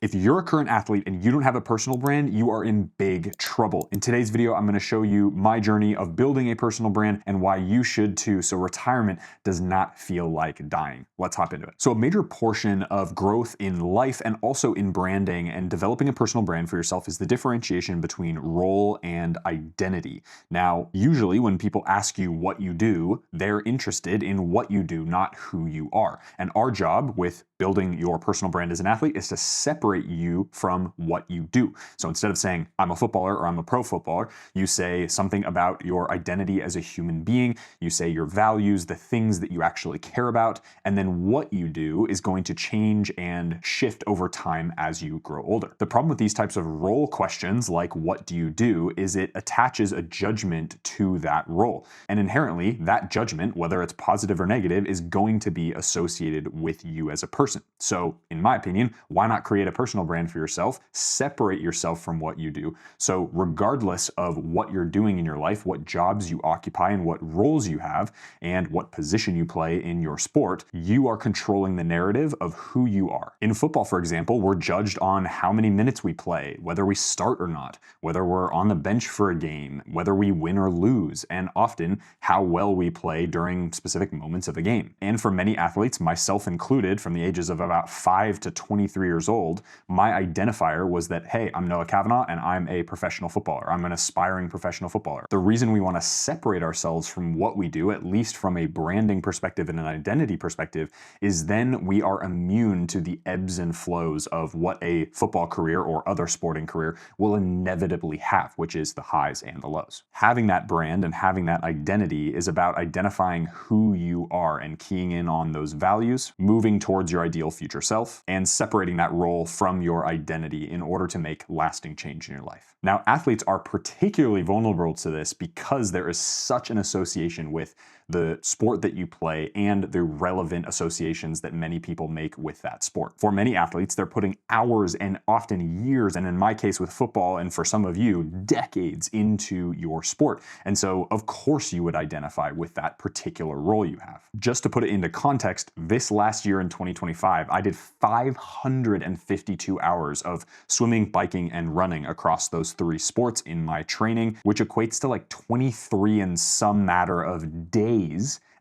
If you're a current athlete and you don't have a personal brand, you are in big trouble. In today's video, I'm gonna show you my journey of building a personal brand and why you should too, so retirement does not feel like dying. Let's hop into it. So a major portion of growth in life and also in branding and developing a personal brand for yourself is the differentiation between role and identity. Now, usually when people ask you what you do, they're interested in what you do, not who you are. And our job with building your personal brand as an athlete is to separate you from what you do. So instead of saying, I'm a footballer or I'm a pro footballer, you say something about your identity as a human being, you say your values, the things that you actually care about, and then what you do is going to change and shift over time as you grow older. The problem with these types of role questions, like what do you do, is it attaches a judgment to that role. And inherently, that judgment, whether it's positive or negative, is going to be associated with you as a person. So in my opinion, why not create a personal brand for yourself, separate yourself from what you do. So regardless of what you're doing in your life, what jobs you occupy and what roles you have, and what position you play in your sport, you are controlling the narrative of who you are. In football, for example, we're judged on how many minutes we play, whether we start or not, whether we're on the bench for a game, whether we win or lose, and often how well we play during specific moments of a game. And for many athletes, myself included, from the ages of about 5 to 23 years old, my identifier was that, hey, I'm Noah Kavanaugh and I'm a professional footballer. I'm an aspiring professional footballer. The reason we want to separate ourselves from what we do, at least from a branding perspective and an identity perspective, is then we are immune to the ebbs and flows of what a football career or other sporting career will inevitably have, which is the highs and the lows. Having that brand and having that identity is about identifying who you are and keying in on those values, moving towards your ideal future self, and separating that role from your identity in order to make lasting change in your life. Now, athletes are particularly vulnerable to this because there is such an association with the sport that you play and the relevant associations that many people make with that sport. For many athletes, they're putting hours and often years, and in my case with football, and for some of you, decades into your sport. And so, of course, you would identify with that particular role you have. Just to put it into context, this last year in 2025, I did 552 hours of swimming, biking, and running across those three sports in my training, which equates to like 23 and some matter of days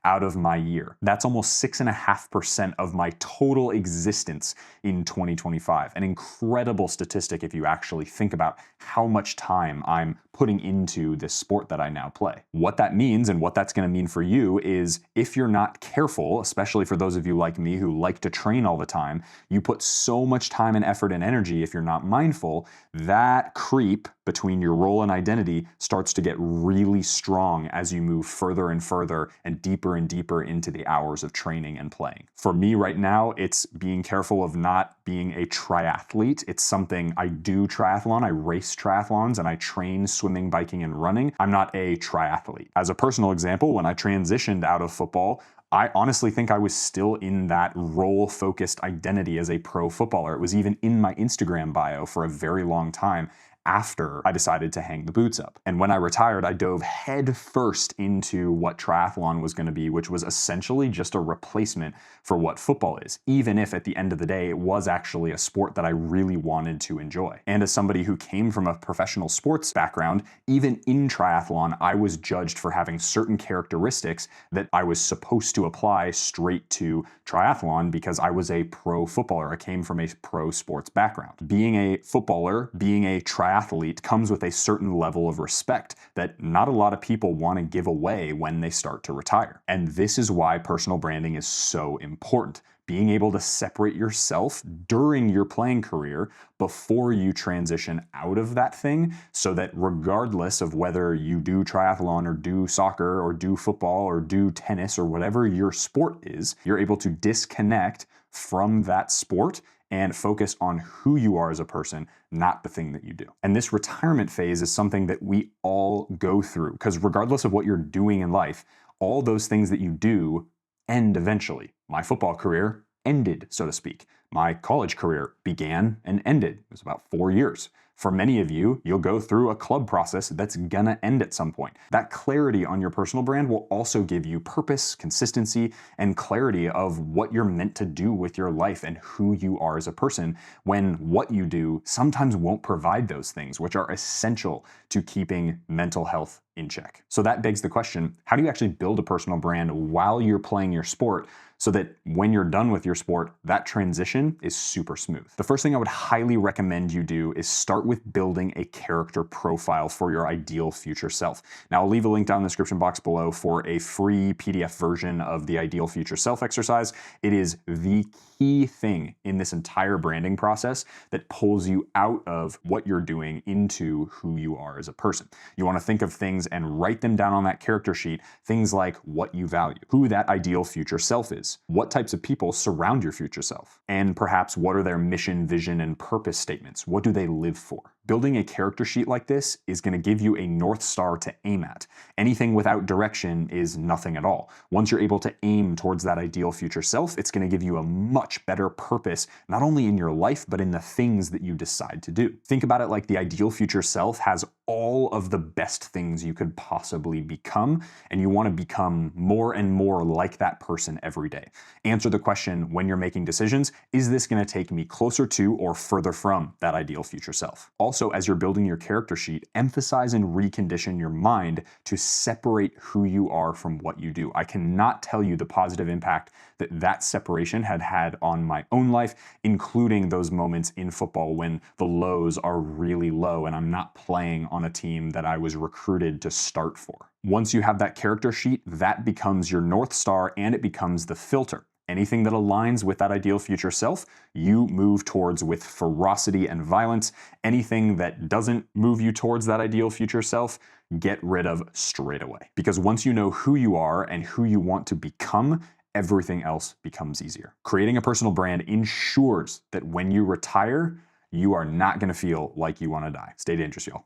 out of my year. That's almost 6.5% of my total existence in 2025. An incredible statistic if you actually think about how much time I'm putting into this sport that I now play. What that means and what that's going to mean for you is if you're not careful, especially for those of you like me who like to train all the time, you put so much time and effort and energy, if you're not mindful, that creep between your role and identity starts to get really strong as you move further and further and deeper into the hours of training and playing. For me right now, it's being careful of not being a triathlete. It's something I do triathlon, I race triathlons, and I train swimming, biking, and running. I'm not a triathlete. As a personal example, when I transitioned out of football, I honestly think I was still in that role-focused identity as a pro footballer. It was even in my Instagram bio for a very long time after I decided to hang the boots up. And when I retired, I dove head first into what triathlon was going to be, which was essentially just a replacement for what football is, even if at the end of the day, it was actually a sport that I really wanted to enjoy. And as somebody who came from a professional sports background, even in triathlon, I was judged for having certain characteristics that I was supposed to apply straight to triathlon because I was a pro footballer. I came from a pro sports background. Being a footballer, being a triathlete comes with a certain level of respect that not a lot of people want to give away when they start to retire. And this is why personal branding is so important. Being able to separate yourself during your playing career before you transition out of that thing, so that regardless of whether you do triathlon or do soccer or do football or do tennis or whatever your sport is, you're able to disconnect from that sport and focus on who you are as a person, not the thing that you do. And this retirement phase is something that we all go through, because regardless of what you're doing in life, all those things that you do end eventually. My football career ended, so to speak. My college career began and ended. It was about 4 years. For many of you, you'll go through a club process that's gonna end at some point. That clarity on your personal brand will also give you purpose, consistency, and clarity of what you're meant to do with your life and who you are as a person, when what you do sometimes won't provide those things, which are essential to keeping mental health in check. So that begs the question, how do you actually build a personal brand while you're playing your sport so that when you're done with your sport, that transition is super smooth? The first thing I would highly recommend you do is start with building a character profile for your ideal future self. Now, I'll leave a link down in the description box below for a free PDF version of the ideal future self exercise. It is the key thing in this entire branding process that pulls you out of what you're doing into who you are as a person. You want to think of things and write them down on that character sheet, things like what you value, who that ideal future self is, what types of people surround your future self, and perhaps what are their mission, vision, and purpose statements? What do they live for? Building a character sheet like this is going to give you a North Star to aim at. Anything without direction is nothing at all. Once you're able to aim towards that ideal future self, it's going to give you a much better purpose, not only in your life, but in the things that you decide to do. Think about it like the ideal future self has all of the best things you could possibly become, and you want to become more and more like that person every day. Answer the question when you're making decisions, is this going to take me closer to or further from that ideal future self? Also, as you're building your character sheet, emphasize and recondition your mind to separate who you are from what you do. I cannot tell you the positive impact that separation had on my own life, including those moments in football when the lows are really low and I'm not playing on a team that I was recruited to start for. Once you have that character sheet, that becomes your North Star and it becomes the filter. Anything that aligns with that ideal future self, you move towards with ferocity and violence. Anything that doesn't move you towards that ideal future self, get rid of straight away. Because once you know who you are and who you want to become, everything else becomes easier. Creating a personal brand ensures that when you retire, you are not going to feel like you want to die. Stay dangerous, y'all.